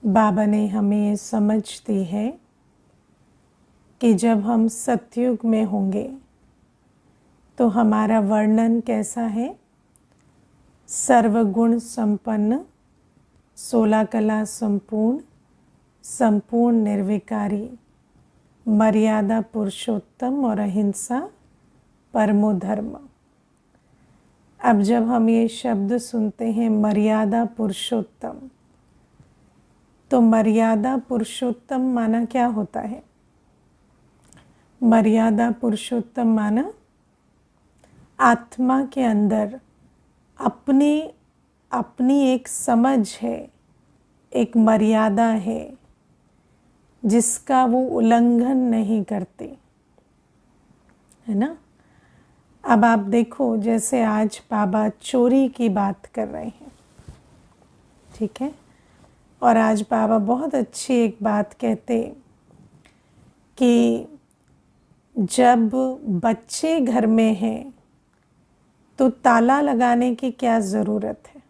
बाबा ने हमें ये समझ दी है कि जब हम सतयुग में होंगे तो हमारा वर्णन कैसा है। सर्वगुण संपन्न, 16 कला संपूर्ण, संपूर्ण निर्विकारी, मर्यादा पुरुषोत्तम और अहिंसा परमो धर्म। अब जब हम ये शब्द सुनते हैं मर्यादा पुरुषोत्तम, तो मर्यादा पुरुषोत्तम माना क्या होता है? मर्यादा पुरुषोत्तम माना आत्मा के अंदर अपनी एक समझ है, एक मर्यादा है जिसका वो उल्लंघन नहीं करते, है ना। अब आप देखो, जैसे आज बाबा चोरी की बात कर रहे हैं, ठीक है। और आज बाबा बहुत अच्छी एक बात कहते कि जब बच्चे घर में हैं तो ताला लगाने की क्या ज़रूरत है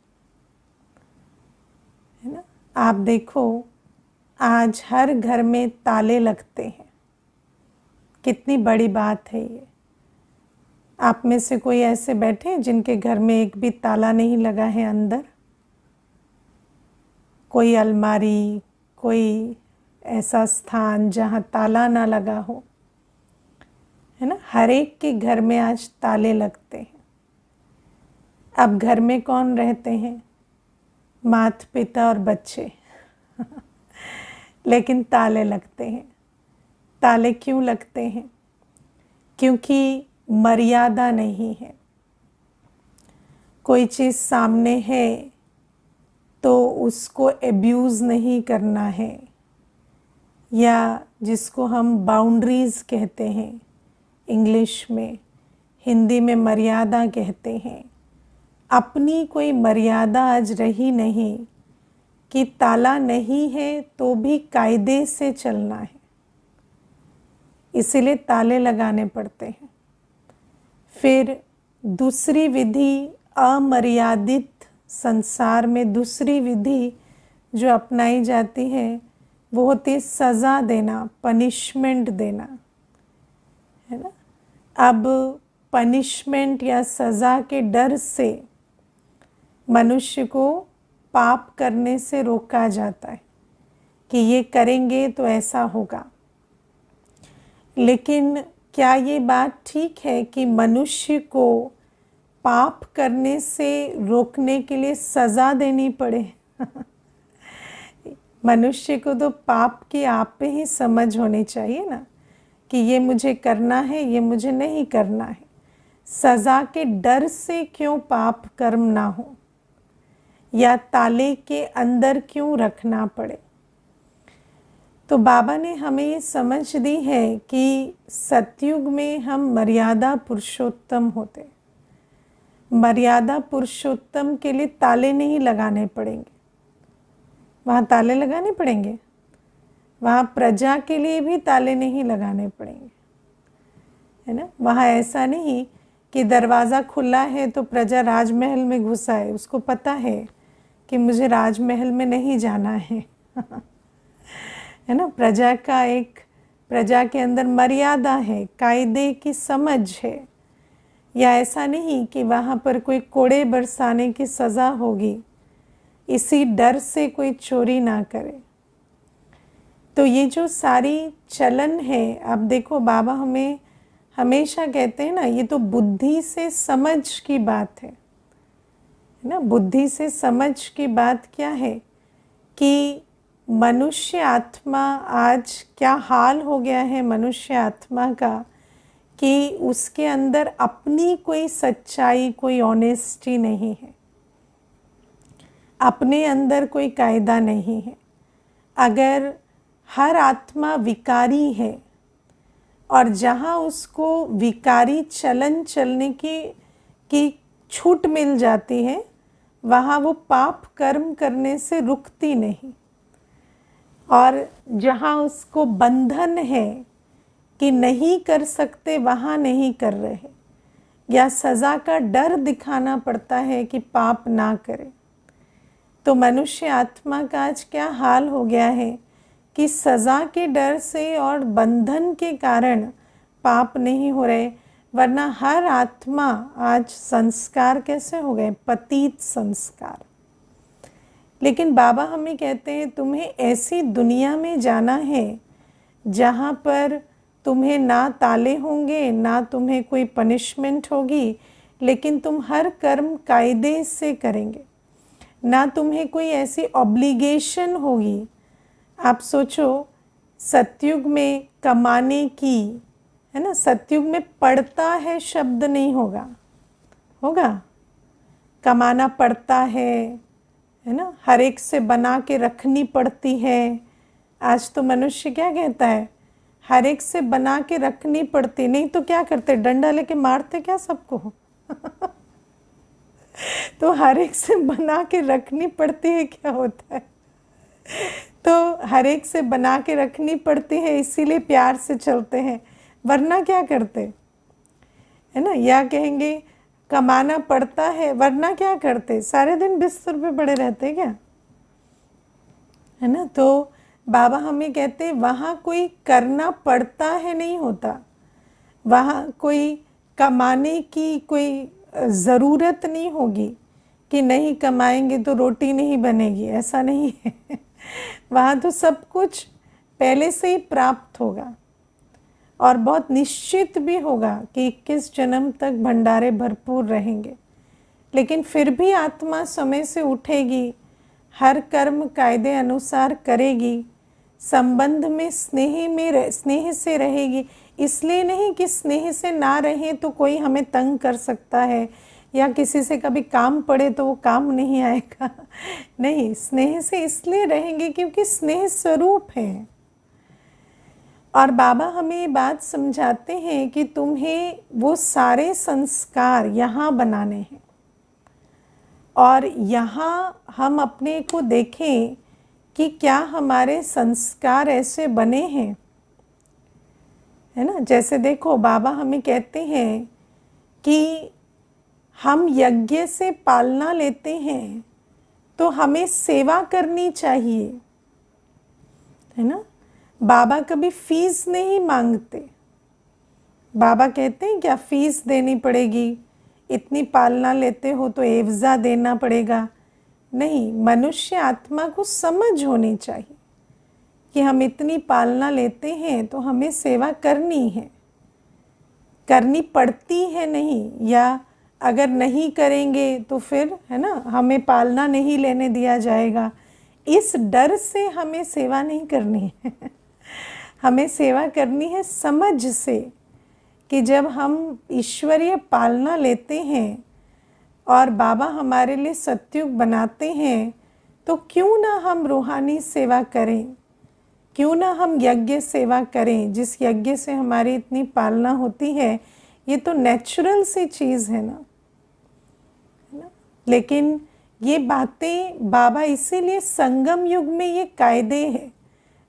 ना। आप देखो, आज हर घर में ताले लगते हैं, कितनी बड़ी बात है ये। आप में से कोई ऐसे बैठे हैं जिनके घर में एक भी ताला नहीं लगा है अंदर? कोई अलमारी, कोई ऐसा स्थान जहाँ ताला ना लगा हो, है ना। हर एक के घर में आज ताले लगते हैं। अब घर में कौन रहते हैं? माता पिता और बच्चे लेकिन ताले लगते हैं। ताले क्यों लगते हैं? क्योंकि मर्यादा नहीं है। कोई चीज़ सामने है तो उसको एब्यूज़ नहीं करना है, या जिसको हम बाउंड्रीज़ कहते हैं इंग्लिश में, हिंदी में मर्यादा कहते हैं। अपनी कोई मर्यादा आज रही नहीं कि ताला नहीं है तो भी कायदे से चलना है, इसीलिए ताले लगाने पड़ते हैं। फिर दूसरी विधि, अमर्यादित संसार में दूसरी विधि जो अपनाई जाती है वो होती है सज़ा देना, पनिशमेंट देना, है ना। अब पनिशमेंट या सज़ा के डर से मनुष्य को पाप करने से रोका जाता है कि ये करेंगे तो ऐसा होगा। लेकिन क्या ये बात ठीक है कि मनुष्य को पाप करने से रोकने के लिए सज़ा देनी पड़े? मनुष्य को तो पाप की आप पे ही समझ होनी चाहिए ना कि ये मुझे करना है, ये मुझे नहीं करना है। सज़ा के डर से क्यों पाप कर्म ना हो, या ताले के अंदर क्यों रखना पड़े। तो बाबा ने हमें ये समझ दी है कि सतयुग में हम मर्यादा पुरुषोत्तम होते। मर्यादा पुरुषोत्तम के लिए ताले नहीं लगाने पड़ेंगे। वहाँ ताले लगाने पड़ेंगे? वहाँ प्रजा के लिए भी ताले नहीं लगाने पड़ेंगे, है ना। वहाँ ऐसा नहीं कि दरवाज़ा खुला है तो प्रजा राजमहल में घुस आए, उसको पता है कि मुझे राजमहल में नहीं जाना है है ना। प्रजा के अंदर मर्यादा है, कायदे की समझ है। या ऐसा नहीं कि वहाँ पर कोई कोड़े बरसाने की सज़ा होगी, इसी डर से कोई चोरी ना करे। तो ये जो सारी चलन है, अब देखो बाबा हमें हमेशा कहते हैं ना, ये तो बुद्धि से समझ की बात है ना। बुद्धि से समझ की बात क्या है कि मनुष्य आत्मा आज क्या हाल हो गया है मनुष्य आत्मा का कि उसके अंदर अपनी कोई सच्चाई, कोई ऑनेस्टी नहीं है, अपने अंदर कोई कायदा नहीं है। अगर हर आत्मा विकारी है और जहाँ उसको विकारी चलन चलने की छूट मिल जाती है, वहाँ वो पाप कर्म करने से रुकती नहीं। और जहाँ उसको बंधन है कि नहीं कर सकते, वहाँ नहीं कर रहे, या सज़ा का डर दिखाना पड़ता है कि पाप ना करें, तो मनुष्य आत्मा का आज क्या हाल हो गया है कि सज़ा के डर से और बंधन के कारण पाप नहीं हो रहे, वरना हर आत्मा आज संस्कार कैसे हो गए, पतित संस्कार। लेकिन बाबा हमें कहते हैं तुम्हें ऐसी दुनिया में जाना है जहाँ पर तुम्हें ना ताले होंगे, ना तुम्हें कोई पनिशमेंट होगी, लेकिन तुम हर कर्म कायदे से करेंगे, ना तुम्हें कोई ऐसी ऑब्लिगेशन होगी। आप सोचो सतयुग में कमाने की, है ना, सतयुग में पड़ता है शब्द नहीं होगा, होगा कमाना पड़ता है ना, हर एक से बना के रखनी पड़ती है। आज तो मनुष्य क्या कहता है, हर एक से बना के रखनी पड़ती, नहीं तो क्या करते, डंडा लेके मारते क्या सबको तो हर एक से बना के रखनी पड़ती है क्या होता है, तो हर एक से बना के रखनी पड़ती है, इसीलिए प्यार से चलते हैं, वरना क्या करते, है ना, या कहेंगे कमाना पड़ता है, वरना क्या करते, सारे दिन बिस्तर पे पड़े रहते क्या, है ना। तो बाबा हमें कहते हैं वहाँ कोई करना पड़ता है नहीं होता, वहाँ कोई कमाने की कोई ज़रूरत नहीं होगी कि नहीं कमाएंगे तो रोटी नहीं बनेगी, ऐसा नहीं है वहाँ तो सब कुछ पहले से ही प्राप्त होगा और बहुत निश्चित भी होगा कि 21 जन्म तक भंडारे भरपूर रहेंगे। लेकिन फिर भी आत्मा समय से उठेगी, हर कर्म कायदे अनुसार करेगी, संबंध में स्नेह से रहेगी। इसलिए नहीं कि स्नेह से ना रहें तो कोई हमें तंग कर सकता है या किसी से कभी काम पड़े तो वो काम नहीं आएगा नहीं, स्नेह से इसलिए रहेंगे क्योंकि स्नेह स्वरूप है। और बाबा हमें ये बात समझाते हैं कि तुम्हें वो सारे संस्कार यहाँ बनाने हैं और यहाँ हम अपने को देखें कि क्या हमारे संस्कार ऐसे बने हैं, है ना। जैसे देखो बाबा हमें कहते हैं कि हम यज्ञ से पालना लेते हैं तो हमें सेवा करनी चाहिए, है ना। बाबा कभी फीस नहीं मांगते, बाबा कहते हैं क्या फीस देनी पड़ेगी, इतनी पालना लेते हो तो एवज़ा देना पड़ेगा, नहीं। मनुष्य आत्मा को समझ होनी चाहिए कि हम इतनी पालना लेते हैं तो हमें सेवा करनी है, करनी पड़ती है नहीं, या अगर नहीं करेंगे तो फिर, है ना, हमें पालना नहीं लेने दिया जाएगा, इस डर से हमें सेवा नहीं करनी है हमें सेवा करनी है समझ से कि जब हम ईश्वरीय पालना लेते हैं और बाबा हमारे लिए सतयुग बनाते हैं तो क्यों ना हम रूहानी सेवा करें, क्यों ना हम यज्ञ सेवा करें, जिस यज्ञ से हमारी इतनी पालना होती है। ये तो नेचुरल सी चीज़ है ना। लेकिन ये बातें बाबा इसीलिए संगम युग में ये कायदे हैं।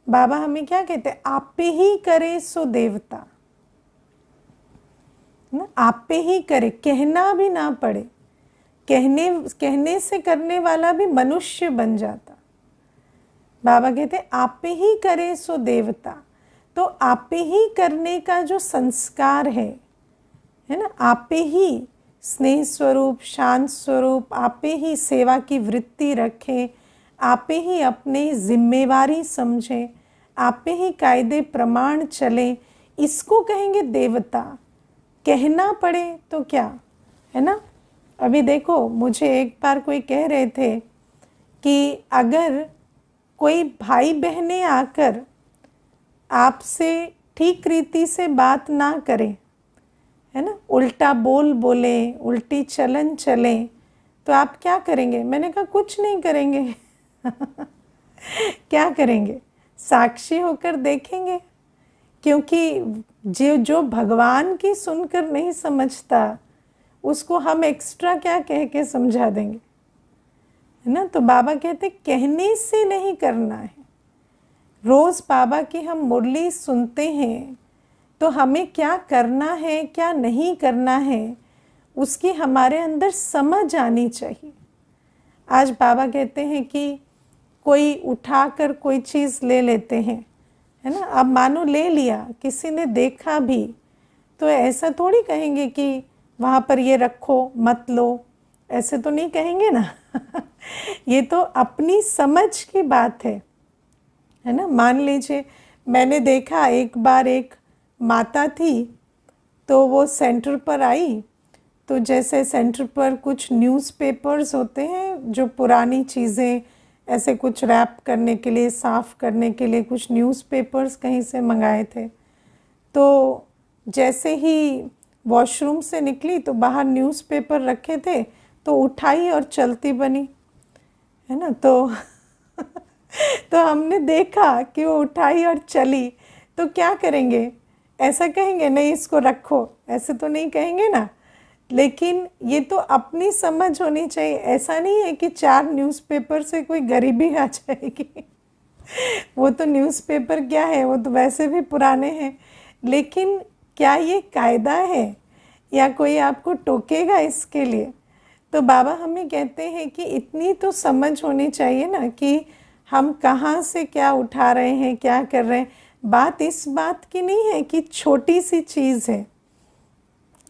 बाबा हमें क्या कहते हैं, आप पे ही करे सो देवता, ना, आप पे ही करे, कहना भी ना पड़े, कहने से करने वाला भी मनुष्य बन जाता। बाबा कहते हैं आप पे ही करे सो देवता, तो आप पे ही करने का जो संस्कार है ना, आप पे ही स्नेह स्वरूप, शांत स्वरूप, आप पे ही सेवा की वृत्ति रखें, आप पे ही अपनी जिम्मेवारी समझें, आप पे ही कायदे प्रमाण चलें, इसको कहेंगे देवता। कहना पड़े तो क्या, है ना। अभी देखो मुझे एक बार कोई कह रहे थे कि अगर कोई भाई बहनें आकर आपसे ठीक रीति से बात ना करें, है ना, उल्टा बोले, उल्टी चलन चले, तो आप क्या करेंगे। मैंने कहा कुछ नहीं करेंगे क्या करेंगे, साक्षी होकर देखेंगे, क्योंकि जो भगवान की सुनकर नहीं समझता उसको हम एक्स्ट्रा क्या कह के समझा देंगे, है ना। तो बाबा कहते कहने से नहीं करना है। रोज़ बाबा की हम मुरली सुनते हैं तो हमें क्या करना है क्या नहीं करना है उसकी हमारे अंदर समझ आनी चाहिए। आज बाबा कहते हैं कि कोई उठाकर कोई चीज़ ले लेते हैं, है ना। अब मानो ले लिया, किसी ने देखा भी, तो ऐसा थोड़ी कहेंगे कि वहाँ पर ये रखो मत लो, ऐसे तो नहीं कहेंगे ना। ये तो अपनी समझ की बात है ना। मान लीजिए मैंने देखा एक बार एक माता थी, तो वो सेंटर पर आई, तो जैसे सेंटर पर कुछ न्यूज़पेपर्स होते हैं जो पुरानी चीज़ें ऐसे कुछ रैप करने के लिए, साफ़ करने के लिए कुछ न्यूज़पेपर्स कहीं से मंगाए थे। तो जैसे ही वॉशरूम से निकली तो बाहर न्यूज़पेपर रखे थे, तो उठाई और चलती बनी, है ना। तो तो हमने देखा कि वो उठाई और चली, तो क्या करेंगे? ऐसा कहेंगे नहीं इसको रखो, ऐसे तो नहीं कहेंगे ना। लेकिन ये तो अपनी समझ होनी चाहिए। ऐसा नहीं है कि 4 न्यूज़पेपर से कोई गरीबी आ जाएगी। वो तो न्यूज़पेपर क्या है, वो तो वैसे भी पुराने हैं। लेकिन क्या ये कायदा है या कोई आपको टोकेगा इसके लिए? तो बाबा हमें कहते हैं कि इतनी तो समझ होनी चाहिए ना कि हम कहाँ से क्या उठा रहे हैं, क्या कर रहे हैं। बात इस बात की नहीं है कि छोटी सी चीज़ है।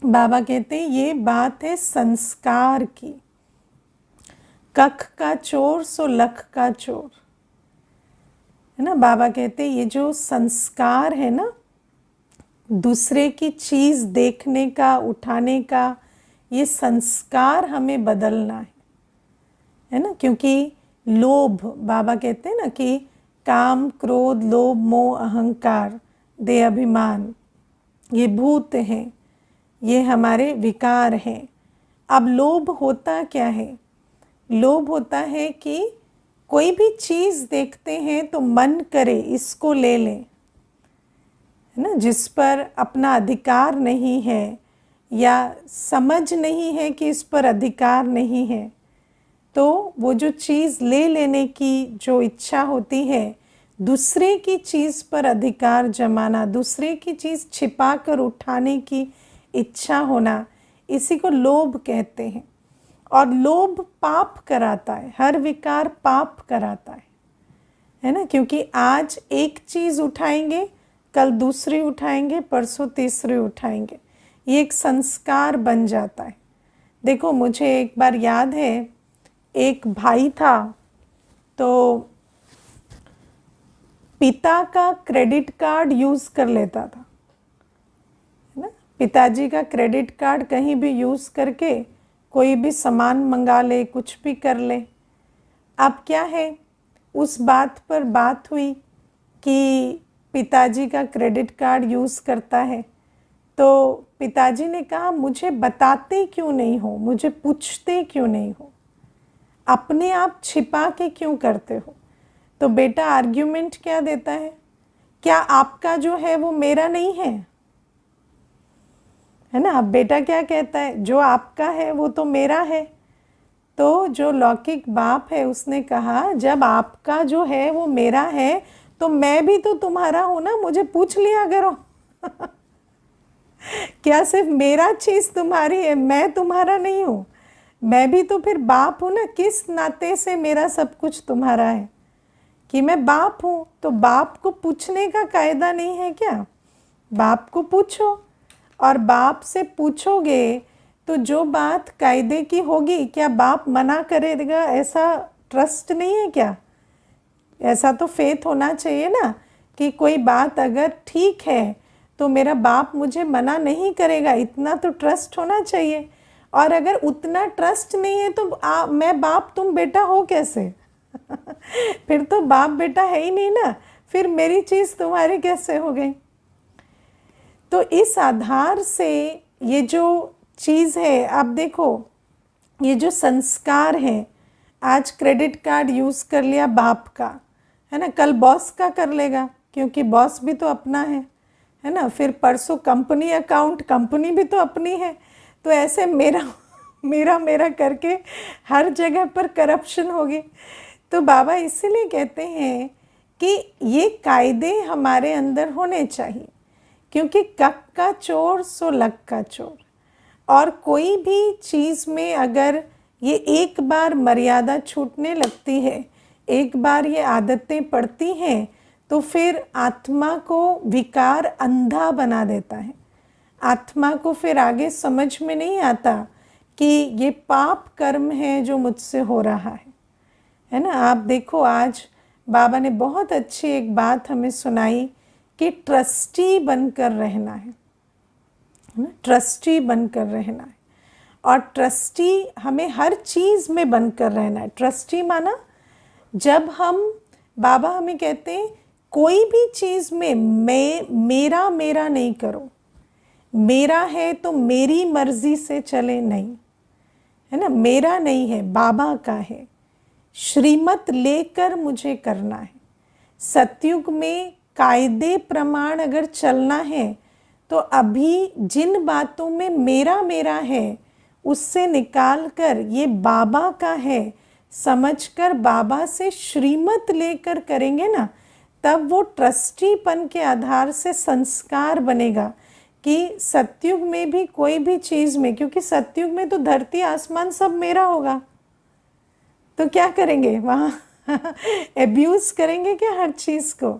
बाबा कहते हैं ये बात है संस्कार की। कख का चोर सो लख का चोर, है ना। बाबा कहते हैं ये जो संस्कार है ना, दूसरे की चीज़ देखने का, उठाने का, ये संस्कार हमें बदलना है ना। क्योंकि लोभ, बाबा कहते हैं ना कि काम, क्रोध, लोभ, मोह, अहंकार, देह अभिमान, ये भूत हैं, ये हमारे विकार हैं। अब लोभ होता क्या है? लोभ होता है कि कोई भी चीज़ देखते हैं तो मन करे इसको ले लें, है ना। जिस पर अपना अधिकार नहीं है या समझ नहीं है कि इस पर अधिकार नहीं है, तो वो जो चीज़ ले लेने की जो इच्छा होती है, दूसरे की चीज़ पर अधिकार जमाना, दूसरे की चीज़ छिपा कर उठाने की इच्छा होना, इसी को लोभ कहते हैं। और लोभ पाप कराता है, हर विकार पाप कराता है ना। क्योंकि आज एक चीज़ उठाएंगे, कल दूसरी उठाएंगे, परसों तीसरी उठाएंगे, ये एक संस्कार बन जाता है। देखो मुझे एक बार याद है, एक भाई था, तो पिता का क्रेडिट कार्ड यूज़ कर लेता था, है ना। पिताजी का क्रेडिट कार्ड कहीं भी यूज़ करके कोई भी सामान मंगा ले, कुछ भी कर ले। अब क्या है, उस बात पर बात हुई कि पिताजी का क्रेडिट कार्ड यूज़ करता है, तो पिताजी ने कहा मुझे बताते क्यों नहीं हो, मुझे पूछते क्यों नहीं हो, अपने आप छिपा के क्यों करते हो? तो बेटा आर्ग्यूमेंट क्या देता है, क्या आपका जो है वो मेरा नहीं है ना। अब बेटा क्या कहता है, जो आपका है वो तो मेरा है। तो जो लौकिक बाप है उसने कहा जब आपका जो है वो मेरा है तो मैं भी तो तुम्हारा हूं ना, मुझे पूछ लिया करो। क्या सिर्फ मेरा चीज़ तुम्हारी है, मैं तुम्हारा नहीं हूँ? मैं भी तो फिर बाप हूँ ना, किस नाते से मेरा सब कुछ तुम्हारा है कि मैं बाप हूँ? तो बाप को पूछने का कायदा नहीं है क्या? बाप को पूछो, और बाप से पूछोगे तो जो बात कायदे की होगी, क्या बाप मना करेगा? ऐसा ट्रस्ट नहीं है क्या? ऐसा तो फेथ होना चाहिए ना कि कोई बात अगर ठीक है तो मेरा बाप मुझे मना नहीं करेगा, इतना तो ट्रस्ट होना चाहिए। और अगर उतना ट्रस्ट नहीं है तो मैं बाप तुम बेटा हो कैसे? फिर तो बाप बेटा है ही नहीं ना, फिर मेरी चीज़ तुम्हारी कैसे हो गई? तो इस आधार से ये जो चीज़ है, आप देखो ये जो संस्कार है, आज क्रेडिट कार्ड यूज़ कर लिया बाप का, है ना, कल बॉस का कर लेगा क्योंकि बॉस भी तो अपना है ना। फिर परसों कंपनी अकाउंट, कंपनी भी तो अपनी है। तो ऐसे मेरा मेरा मेरा करके हर जगह पर करप्शन होगी। तो बाबा इसीलिए कहते हैं कि ये कायदे हमारे अंदर होने चाहिए, क्योंकि कक का चोर सो लक का चोर। और कोई भी चीज़ में अगर ये एक बार मर्यादा छूटने लगती है, एक बार ये आदतें पड़ती हैं, तो फिर आत्मा को विकार अंधा बना देता है। आत्मा को फिर आगे समझ में नहीं आता कि ये पाप कर्म है जो मुझसे हो रहा है ना। आप देखो, आज बाबा ने बहुत अच्छी एक बात हमें सुनाई कि ट्रस्टी बनकर रहना है ना, ट्रस्टी बनकर रहना है। और ट्रस्टी हमें हर चीज़ में बनकर रहना है। ट्रस्टी माना, जब हम, बाबा हमें कहते हैं कोई भी चीज़ में मेरा मेरा नहीं करो। मेरा है तो मेरी मर्जी से चले, नहीं, है ना। मेरा नहीं है, बाबा का है। श्रीमत लेकर मुझे करना है। सतयुग में कायदे प्रमाण अगर चलना है तो अभी जिन बातों में मेरा मेरा है उससे निकाल कर ये बाबा का है समझकर बाबा से श्रीमत लेकर करेंगे ना, तब वो ट्रस्टीपन के आधार से संस्कार बनेगा कि सतयुग में भी कोई भी चीज़ में, क्योंकि सतयुग में तो धरती आसमान सब मेरा होगा, तो क्या करेंगे वहाँ एब्यूज़ करेंगे क्या हर चीज़ को।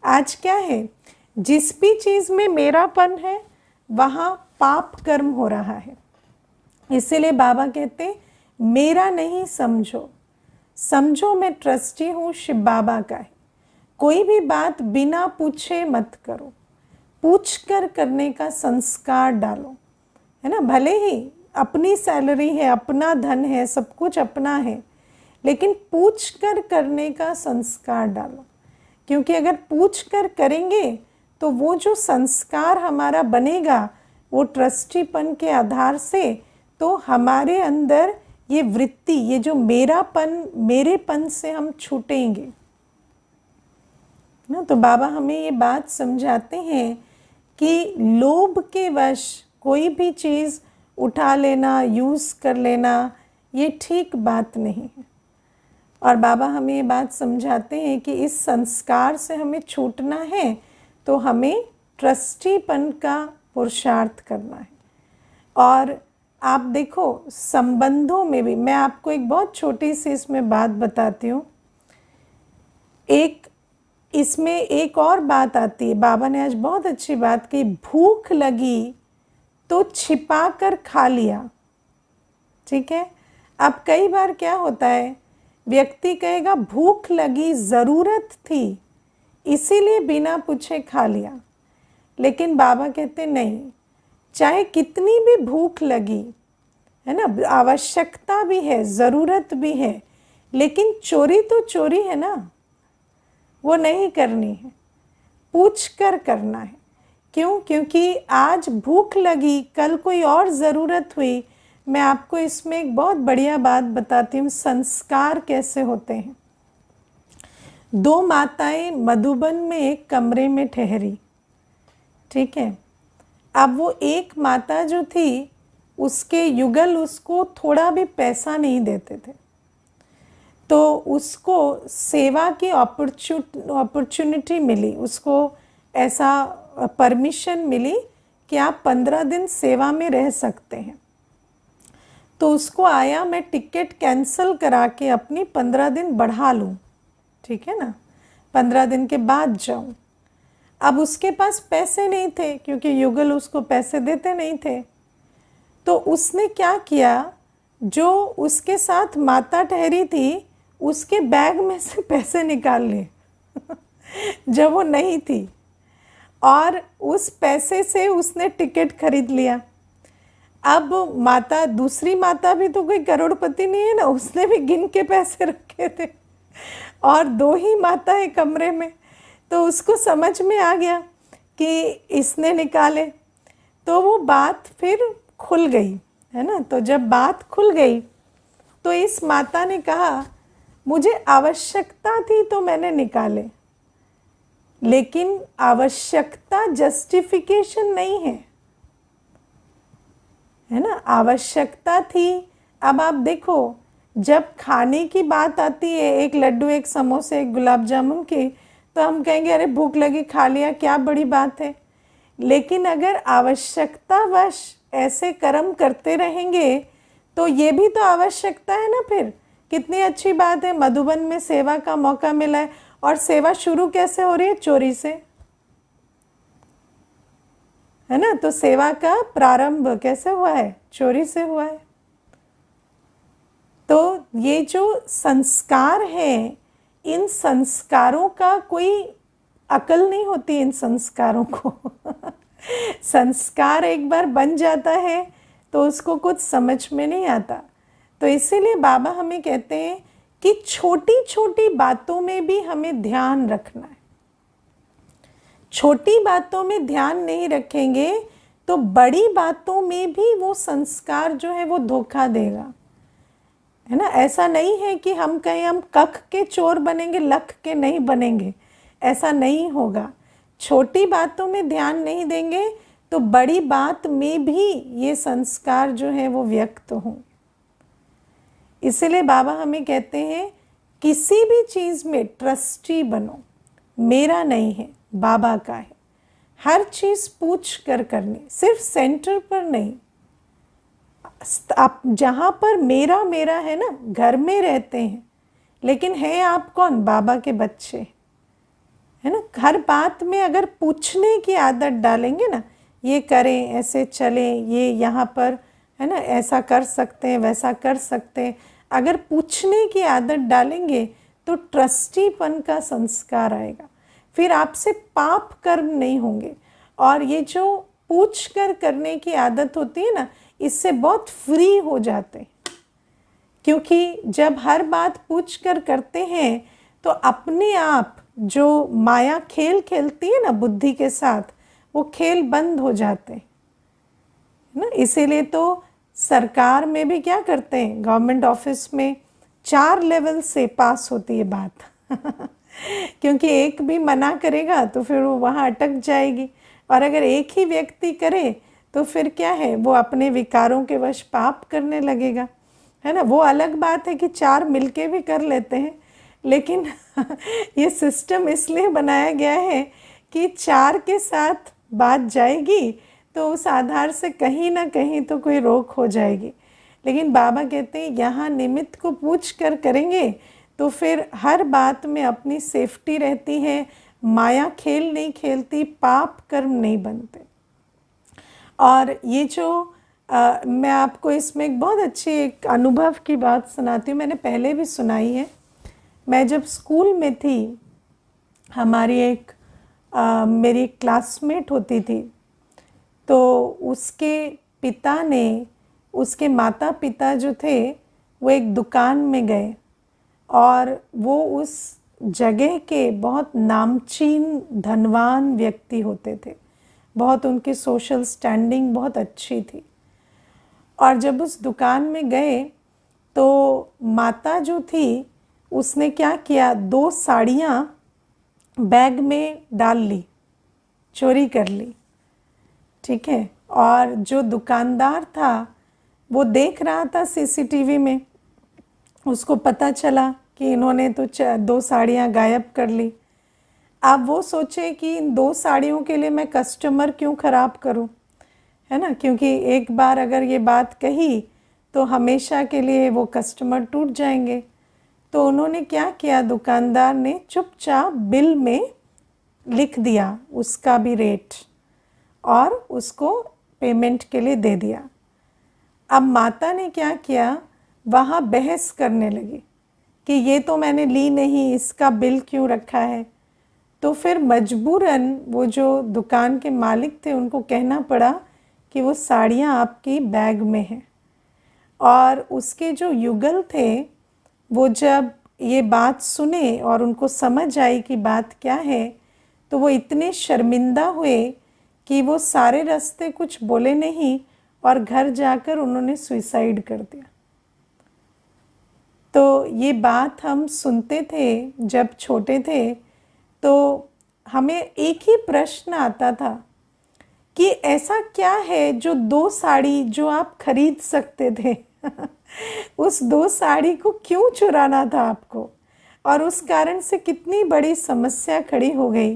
आज क्या है, जिस भी चीज़ में मेरापन है वहाँ पाप कर्म हो रहा है। इसीलिए बाबा कहते हैं मेरा नहीं समझो, समझो मैं ट्रस्टी हूँ, शिव बाबा का है। कोई भी बात बिना पूछे मत करो, पूछ कर करने का संस्कार डालो, है ना। भले ही अपनी सैलरी है, अपना धन है, सब कुछ अपना है, लेकिन पूछ कर करने का संस्कार डालो। क्योंकि अगर पूछ कर करेंगे तो वो जो संस्कार हमारा बनेगा वो ट्रस्टीपन के आधार से, तो हमारे अंदर ये वृत्ति, ये जो मेरापन, मेरेपन से हम छूटेंगे ना। तो बाबा हमें ये बात समझाते हैं कि लोभ के वश कोई भी चीज़ उठा लेना, यूज़ कर लेना, ये ठीक बात नहीं है। और बाबा हमें ये बात समझाते हैं कि इस संस्कार से हमें छूटना है तो हमें ट्रस्टीपन का पुरुषार्थ करना है। और आप देखो संबंधों में भी, मैं आपको एक बहुत छोटी सी इसमें बात बताती हूँ। इसमें एक और बात आती है, बाबा ने आज बहुत अच्छी बात की, भूख लगी तो छिपा कर खा लिया, ठीक है। अब कई बार क्या होता है, व्यक्ति कहेगा भूख लगी, ज़रूरत थी, इसीलिए बिना पूछे खा लिया। लेकिन बाबा कहते नहीं, चाहे कितनी भी भूख लगी, है ना, आवश्यकता भी है, ज़रूरत भी है, लेकिन चोरी तो चोरी है ना, वो नहीं करनी है, पूछ कर करना है। क्यों? क्योंकि आज भूख लगी, कल कोई और ज़रूरत हुई। मैं आपको इसमें एक बहुत बढ़िया बात बताती हूँ, संस्कार कैसे होते हैं। दो माताएं मधुबन में एक कमरे में ठहरी, ठीक है। अब वो एक माता जो थी, उसके युगल उसको थोड़ा भी पैसा नहीं देते थे, तो उसको सेवा की अपॉर्चुनिटी मिली, उसको ऐसा परमिशन मिली कि आप 15 दिन सेवा में रह सकते हैं। तो उसको आया, मैं टिकट कैंसिल करा के अपनी 15 दिन बढ़ा लूँ, ठीक है ना, 15 दिन के बाद जाऊँ। अब उसके पास पैसे नहीं थे क्योंकि युगल उसको पैसे देते नहीं थे। तो उसने क्या किया, जो उसके साथ माता ठहरी थी उसके बैग में से पैसे निकाल लिए जब वो नहीं थी, और उस पैसे से उसने टिकट खरीद लिया। अब माता, दूसरी माता भी तो कोई करोड़पति नहीं है ना, उसने भी गिन के पैसे रखे थे, और दो ही माता है कमरे में, तो उसको समझ में आ गया कि इसने निकाले। तो वो बात फिर खुल गई, है ना। तो जब बात खुल गई तो इस माता ने कहा मुझे आवश्यकता थी तो मैंने निकाले, लेकिन आवश्यकता जस्टिफिकेशन नहीं है, है ना। आवश्यकता थी। अब आप देखो, जब खाने की बात आती है, एक लड्डू, एक समोसे, एक गुलाब जामुन की, तो हम कहेंगे अरे भूख लगी खा लिया, क्या बड़ी बात है। लेकिन अगर आवश्यकतावश ऐसे कर्म करते रहेंगे तो ये भी तो आवश्यकता है ना। फिर कितनी अच्छी बात है, मधुबन में सेवा का मौका मिला है। और सेवा शुरू कैसे हो रही है? चोरी से, है ना। तो सेवा का प्रारंभ कैसे हुआ है? चोरी से हुआ है। तो ये जो संस्कार हैं, इन संस्कारों का कोई अकल नहीं होती इन संस्कारों को। संस्कार एक बार बन जाता है तो उसको कुछ समझ में नहीं आता। तो इसीलिए बाबा हमें कहते हैं कि छोटी छोटी बातों में भी हमें ध्यान रखना है। छोटी बातों में ध्यान नहीं रखेंगे तो बड़ी बातों में भी वो संस्कार जो है वो धोखा देगा, है ना। ऐसा नहीं है कि हम कहें हम कख के चोर बनेंगे, लख के नहीं बनेंगे, ऐसा नहीं होगा। छोटी बातों में ध्यान नहीं देंगे तो बड़ी बात में भी ये संस्कार जो है वो व्यक्त हों। इसलिए बाबा हमें कहते हैं किसी भी चीज़ में ट्रस्टी बनो। मेरा नहीं है, बाबा का है। हर चीज़ पूछ कर करनी, सिर्फ सेंटर पर नहीं। आप जहाँ पर मेरा मेरा है ना, घर में रहते हैं, लेकिन है आप कौन? बाबा के बच्चे, है ना। हर बात में अगर पूछने की आदत डालेंगे ना, ये करें, ऐसे चलें, ये यहाँ पर है ना, ऐसा कर सकते हैं, वैसा कर सकते हैं, अगर पूछने की आदत डालेंगे तो ट्रस्टीपन का संस्कार आएगा। फिर आपसे पाप कर्म नहीं होंगे। और ये जो पूछ कर करने की आदत होती है ना, इससे बहुत फ्री हो जाते हैं। क्योंकि जब हर बात पूछ कर करते हैं तो अपने आप जो माया खेल खेलती है ना बुद्धि के साथ, वो खेल बंद हो जाते हैं ना। इसीलिए तो सरकार में भी क्या करते हैं, गवर्नमेंट ऑफिस में 4 लेवल से पास होती है बात। क्योंकि एक भी मना करेगा तो फिर वो वहाँ अटक जाएगी। और अगर एक ही व्यक्ति करे तो फिर क्या है, वो अपने विकारों के वश पाप करने लगेगा, है ना। वो अलग बात है कि 4 मिलके भी कर लेते हैं, लेकिन ये सिस्टम इसलिए बनाया गया है कि 4 के साथ बात जाएगी तो उस आधार से कहीं ना कहीं तो कोई रोक हो जाएगी। लेकिन बाबा कहते हैं यहाँ निमित्त को पूछ कर करेंगे तो फिर हर बात में अपनी सेफ्टी रहती है, माया खेल नहीं खेलती, पाप कर्म नहीं बनते। और ये जो मैं आपको इसमें एक बहुत अच्छी एक अनुभव की बात सुनाती हूँ, मैंने पहले भी सुनाई है। मैं जब स्कूल में थी, हमारी एक मेरी क्लासमेट होती थी, तो उसके पिता ने, उसके माता पिता जो थे वो एक दुकान में गए और वो उस जगह के बहुत नामचीन धनवान व्यक्ति होते थे, बहुत उनकी सोशल स्टैंडिंग बहुत अच्छी थी। और जब उस दुकान में गए तो माता जो थी उसने क्या किया, 2 साड़ियाँ बैग में डाल ली, चोरी कर ली, ठीक है। और जो दुकानदार था वो देख रहा था सीसीटीवी में, उसको पता चला कि इन्होंने तो 2 साड़ियाँ गायब कर ली। अब वो सोचे कि इन 2 साड़ियों के लिए मैं कस्टमर क्यों ख़राब करूं, है ना। क्योंकि एक बार अगर ये बात कही तो हमेशा के लिए वो कस्टमर टूट जाएंगे। तो उन्होंने क्या किया, दुकानदार ने चुपचाप बिल में लिख दिया उसका भी रेट और उसको पेमेंट के लिए दे दिया। अब माता ने क्या किया, वहाँ बहस करने लगी कि ये तो मैंने ली नहीं, इसका बिल क्यों रखा है। तो फिर मजबूरन वो जो दुकान के मालिक थे उनको कहना पड़ा कि वो साड़ियाँ आपकी बैग में हैं। और उसके जो युगल थे वो जब ये बात सुने और उनको समझ आई कि बात क्या है, तो वो इतने शर्मिंदा हुए कि वो सारे रास्ते कुछ बोले नहीं और घर जाकर उन्होंने सुसाइड कर दिया। तो ये बात हम सुनते थे जब छोटे थे, तो हमें एक ही प्रश्न आता था कि ऐसा क्या है जो 2 साड़ी जो आप खरीद सकते थे उस 2 साड़ी को क्यों चुराना था आपको, और उस कारण से कितनी बड़ी समस्या खड़ी हो गई।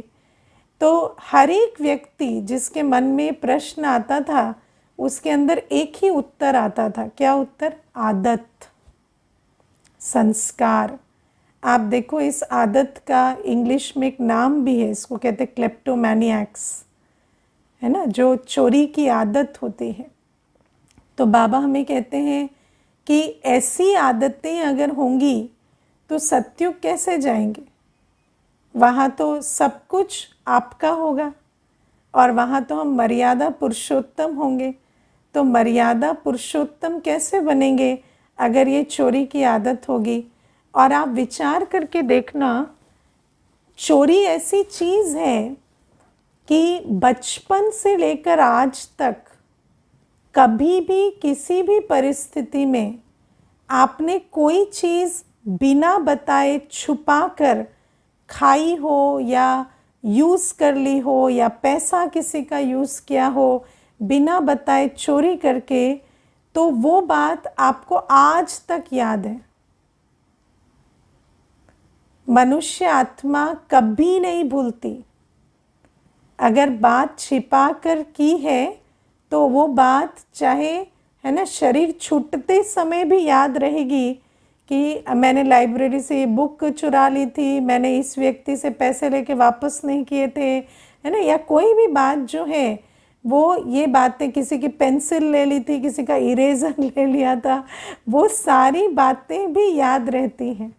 तो हर एक व्यक्ति जिसके मन में प्रश्न आता था उसके अंदर एक ही उत्तर आता था। क्या उत्तर? आदत, संस्कार। आप देखो इस आदत का इंग्लिश में एक नाम भी है, इसको कहते हैं क्लेप्टोमैनियाक्स, है ना, जो चोरी की आदत होती है। तो बाबा हमें कहते हैं कि ऐसी आदतें अगर होंगी तो सत्युग कैसे जाएंगे? वहाँ तो सब कुछ आपका होगा और वहाँ तो हम मर्यादा पुरुषोत्तम होंगे। तो मर्यादा पुरुषोत्तम कैसे बनेंगे अगर ये चोरी की आदत होगी? और आप विचार करके देखना, चोरी ऐसी चीज़ है कि बचपन से लेकर आज तक कभी भी किसी भी परिस्थिति में आपने कोई चीज़ बिना बताए छुपा कर खाई हो या यूज़ कर ली हो, या पैसा किसी का यूज़ किया हो बिना बताए चोरी करके, तो वो बात आपको आज तक याद है। मनुष्य आत्मा कभी नहीं भूलती। अगर बात छिपा कर की है तो वो बात चाहे, है ना, शरीर छूटते समय भी याद रहेगी कि मैंने लाइब्रेरी से ये बुक चुरा ली थी, मैंने इस व्यक्ति से पैसे लेके वापस नहीं किए थे, है ना, या कोई भी बात जो है वो, ये बातें, किसी की पेंसिल ले ली थी, किसी का इरेजर ले लिया था, वो सारी बातें भी याद रहती हैं।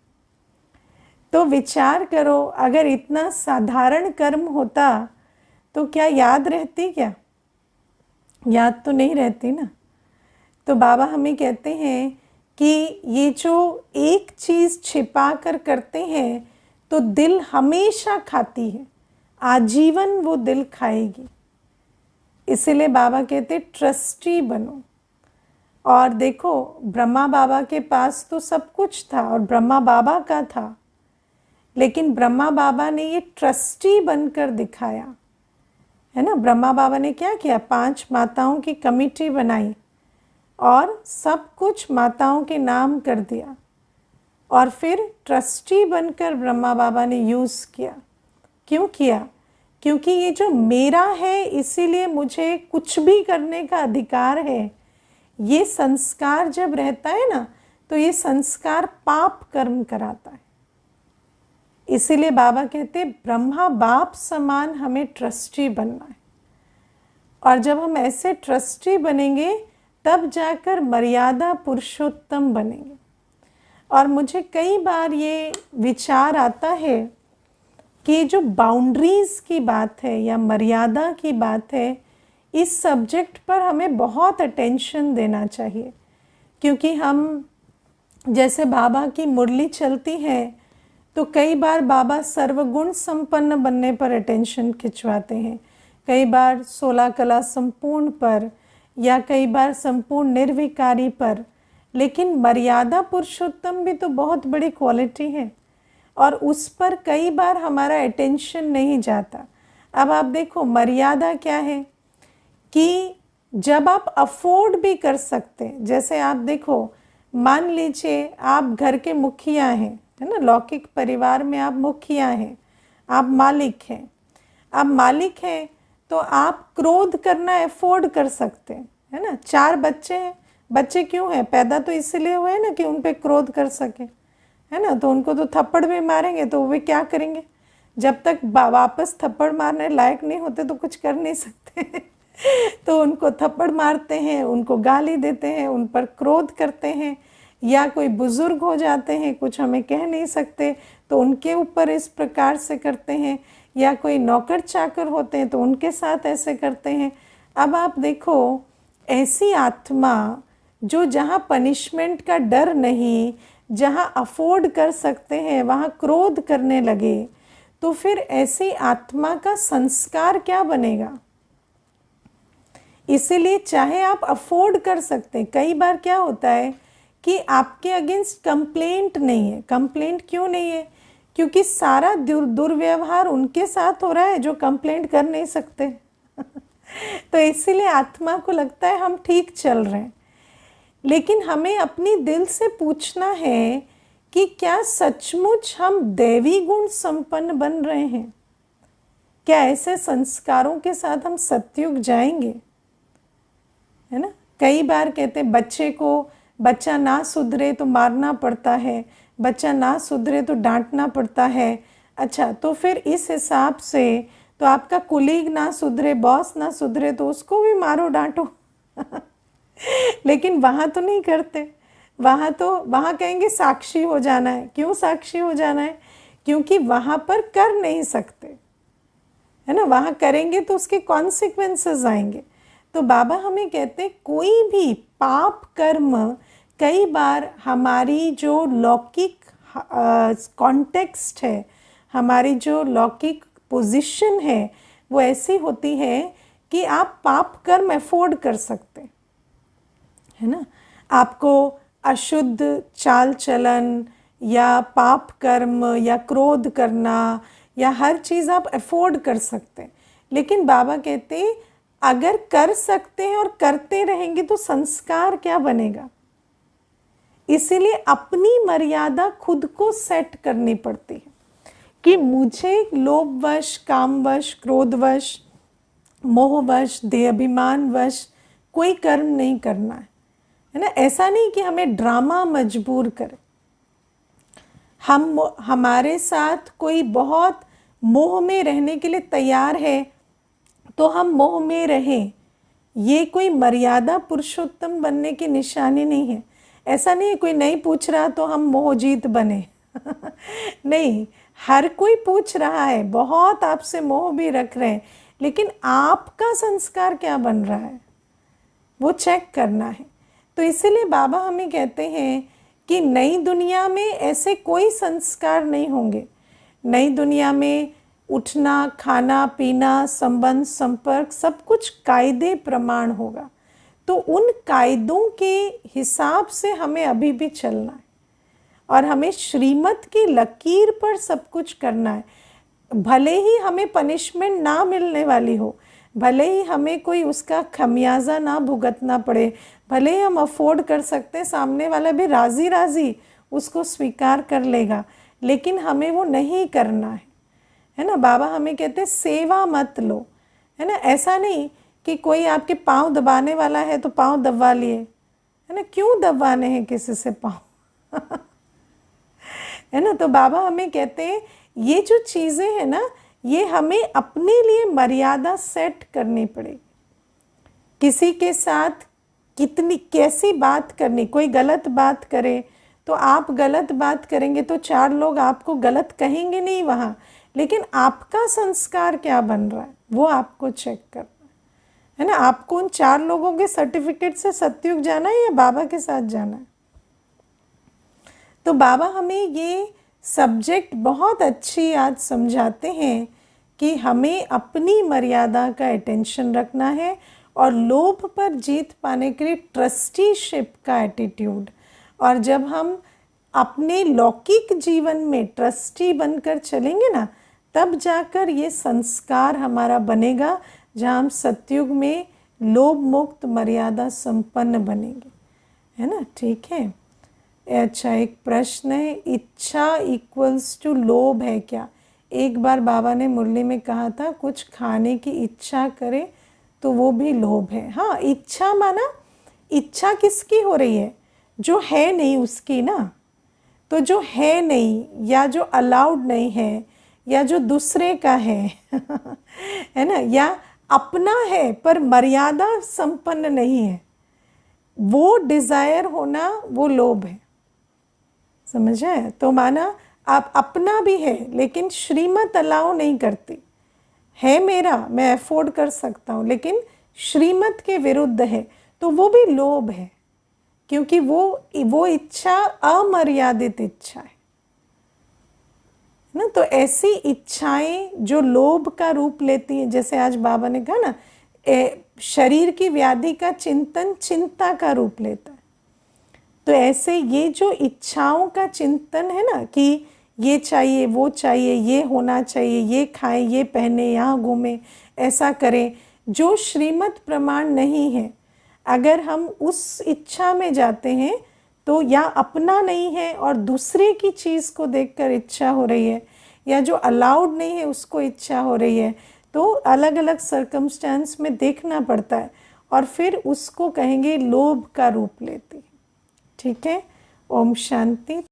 तो विचार करो, अगर इतना साधारण कर्म होता तो क्या याद रहती? क्या याद तो नहीं रहती ना। तो बाबा हमें कहते हैं कि ये जो एक चीज़ छिपा कर करते हैं तो दिल हमेशा खाती है, आजीवन वो दिल खाएगी। इसीलिए बाबा कहते ट्रस्टी बनो। और देखो ब्रह्मा बाबा के पास तो सब कुछ था और ब्रह्मा बाबा का था, लेकिन ब्रह्मा बाबा ने ये ट्रस्टी बनकर दिखाया, है ना। ब्रह्मा बाबा ने क्या किया? 5 माताओं की कमेटी बनाई और सब कुछ माताओं के नाम कर दिया, और फिर ट्रस्टी बनकर ब्रह्मा बाबा ने यूज़ किया। क्यों किया? क्योंकि ये जो मेरा है इसीलिए मुझे कुछ भी करने का अधिकार है। ये संस्कार जब रहता है ना तो ये संस्कार पाप कर्म कराता है। इसीलिए बाबा कहते ब्रह्मा बाप समान हमें ट्रस्टी बनना है, और जब हम ऐसे ट्रस्टी बनेंगे तब जाकर मर्यादा पुरुषोत्तम बनेंगे। और मुझे कई बार ये विचार आता है कि जो बाउंड्रीज़ की बात है या मर्यादा की बात है, इस सब्जेक्ट पर हमें बहुत अटेंशन देना चाहिए। क्योंकि हम जैसे बाबा की मुरली चलती है तो कई बार बाबा सर्वगुण संपन्न बनने पर अटेंशन खिंचवाते हैं, कई बार 16 कला संपूर्ण पर, या कई बार संपूर्ण निर्विकारी पर। लेकिन मर्यादा पुरुषोत्तम भी तो बहुत बड़ी क्वालिटी है और उस पर कई बार हमारा अटेंशन नहीं जाता। अब आप देखो मर्यादा क्या है कि जब आप अफोर्ड भी कर सकते हैं, जैसे आप देखो मान लीजिए आप घर के मुखिया हैं, है ना, लौकिक परिवार में आप मुखिया हैं, आप मालिक हैं। आप मालिक हैं तो आप क्रोध करना अफोर्ड कर सकते हैं, है ना। 4 बच्चे हैं, बच्चे क्यों हैं? पैदा तो इसलिए हुए हैं ना कि उन पे क्रोध कर सके, है ना। तो उनको तो थप्पड़ भी मारेंगे तो वे क्या करेंगे? जब तक वापस थप्पड़ मारने लायक नहीं होते तो कुछ कर नहीं सकते तो उनको थप्पड़ मारते हैं, उनको गाली देते हैं, उन पर क्रोध करते हैं। या कोई बुज़ुर्ग हो जाते हैं, कुछ हमें कह नहीं सकते तो उनके ऊपर इस प्रकार से करते हैं। या कोई नौकर चाकर होते हैं तो उनके साथ ऐसे करते हैं। अब आप देखो ऐसी आत्मा जो जहाँ पनिशमेंट का डर नहीं, जहाँ अफोर्ड कर सकते हैं वहाँ क्रोध करने लगे, तो फिर ऐसी आत्मा का संस्कार क्या बनेगा? इसीलिए चाहे आप अफोर्ड कर सकते हैं, कई बार क्या होता है कि आपके अगेंस्ट कंप्लेंट नहीं है। कंप्लेंट क्यों नहीं है? क्योंकि सारा दुर्व्यवहार उनके साथ हो रहा है जो कंप्लेंट कर नहीं सकते तो इसीलिए आत्मा को लगता है हम ठीक चल रहे हैं। लेकिन हमें अपनी दिल से पूछना है कि क्या सचमुच हम दैवी गुण संपन्न बन रहे हैं? क्या ऐसे संस्कारों के साथ हम सतयुग जाएंगे? है ना। कई बार कहते हैं बच्चे को, बच्चा ना सुधरे तो मारना पड़ता है, बच्चा ना सुधरे तो डांटना पड़ता है। अच्छा, तो फिर इस हिसाब से तो आपका कुलीग ना सुधरे, बॉस ना सुधरे तो उसको भी मारो डांटो लेकिन वहाँ तो नहीं करते, वहाँ कहेंगे साक्षी हो जाना है। क्यों साक्षी हो जाना है? क्योंकि वहाँ पर कर नहीं सकते, है ना। वहाँ करेंगे तो उसके कॉन्सिक्वेंसेस आएंगे। तो बाबा हमें कहते कोई भी पाप कर्म, कई बार हमारी जो लौकिक कॉन्टेक्स्ट है, हमारी जो लौकिक पोजीशन है, वो ऐसी होती है कि आप पाप कर्म अफोर्ड कर सकते, है ना। आपको अशुद्ध चाल चलन या पाप कर्म या क्रोध करना या हर चीज़ आप अफोर्ड कर सकते हैं। लेकिन बाबा कहते अगर कर सकते हैं और करते रहेंगे तो संस्कार क्या बनेगा। इसीलिए अपनी मर्यादा खुद को सेट करनी पड़ती है कि मुझे लोभवश, कामवश, क्रोधवश, मोहवश, देहाभिमानवश कोई कर्म नहीं करना है ना। ऐसा नहीं कि हमें ड्रामा मजबूर करे। हमारे साथ कोई बहुत मोह में रहने के लिए तैयार है तो हम मोह में रहें, ये कोई मर्यादा पुरुषोत्तम बनने की निशानी नहीं है। ऐसा नहीं है कोई नहीं पूछ रहा तो हम मोहजीत बने नहीं, हर कोई पूछ रहा है, बहुत आपसे मोह भी रख रहे हैं, लेकिन आपका संस्कार क्या बन रहा है वो चेक करना है। तो इसीलिए बाबा हमें कहते हैं कि नई दुनिया में ऐसे कोई संस्कार नहीं होंगे। नई दुनिया में उठना, खाना पीना, संबंध, संपर्क सब कुछ कायदे प्रमाण होगा। तो उन कायदों के हिसाब से हमें अभी भी चलना है और हमें श्रीमत की लकीर पर सब कुछ करना है। भले ही हमें पनिशमेंट ना मिलने वाली हो, भले ही हमें कोई उसका खमियाजा ना भुगतना पड़े, भले ही हम अफोर्ड कर सकते हैं, सामने वाला भी राजी राजी उसको स्वीकार कर लेगा, लेकिन हमें वो नहीं करना है ना। बाबा हमें कहते हैं सेवा मत लो, है ना। ऐसा नहीं कि कोई आपके पाँव दबाने वाला है तो पाँव दबा लिए, है ना। क्यों दबाने हैं किसी से पाँव है ना। तो बाबा हमें कहते हैं ये जो चीज़ें हैं ना, ये हमें अपने लिए मर्यादा सेट करनी पड़ेगी। किसी के साथ कितनी कैसी बात करनी, कोई गलत बात करे तो आप गलत बात करेंगे तो 4 लोग आपको गलत कहेंगे नहीं वहाँ, लेकिन आपका संस्कार क्या बन रहा है वो आपको चेक करना है ना। आपको उन 4 लोगों के सर्टिफिकेट से सतयुग जाना है या बाबा के साथ जाना है। तो बाबा हमें ये सब्जेक्ट बहुत अच्छी आज समझाते हैं कि हमें अपनी मर्यादा का अटेंशन रखना है और लोभ पर जीत पाने के लिए ट्रस्टीशिप का एटीट्यूड। और जब हम अपने लौकिक जीवन में ट्रस्टी बनकर चलेंगे ना, तब जाकर ये संस्कार हमारा बनेगा, जहाँ हम सतयुग में लोभ मुक्त मर्यादा संपन्न बनेंगे, है ना। ठीक है। अच्छा, एक प्रश्न है, इच्छा इक्वल्स टू लोभ है क्या? एक बार बाबा ने मुरली में कहा था कुछ खाने की इच्छा करे तो वो भी लोभ है। हाँ, इच्छा माना इच्छा किसकी हो रही है? जो है नहीं उसकी ना। तो जो है नहीं या जो अलाउड नहीं है या जो दूसरे का है है ना, या अपना है पर मर्यादा संपन्न नहीं है, वो डिज़ायर होना वो लोभ है। समझ है? तो माना आप अपना भी है लेकिन श्रीमत अलाउ नहीं करती है, मेरा मैं अफोर्ड कर सकता हूँ लेकिन श्रीमत के विरुद्ध है, तो वो भी लोभ है, क्योंकि वो इच्छा अमर्यादित इच्छा है ना। तो ऐसी इच्छाएं जो लोभ का रूप लेती हैं, जैसे आज बाबा ने कहा ना, शरीर की व्याधि का चिंतन चिंता का रूप लेता है। तो ऐसे ये जो इच्छाओं का चिंतन है ना कि ये चाहिए, वो चाहिए, ये होना चाहिए, ये खाएं, ये पहने, यहाँ घूमें, ऐसा करें, जो श्रीमत प्रमाण नहीं है, अगर हम उस इच्छा में जाते हैं तो या अपना नहीं है और दूसरे की चीज़ को देखकर इच्छा हो रही है, या जो अलाउड नहीं है उसको इच्छा हो रही है, तो अलग अलग सर्कमस्टेंस में देखना पड़ता है। और फिर उसको कहेंगे लोभ का रूप लेती है। ठीक है। ओम शांति।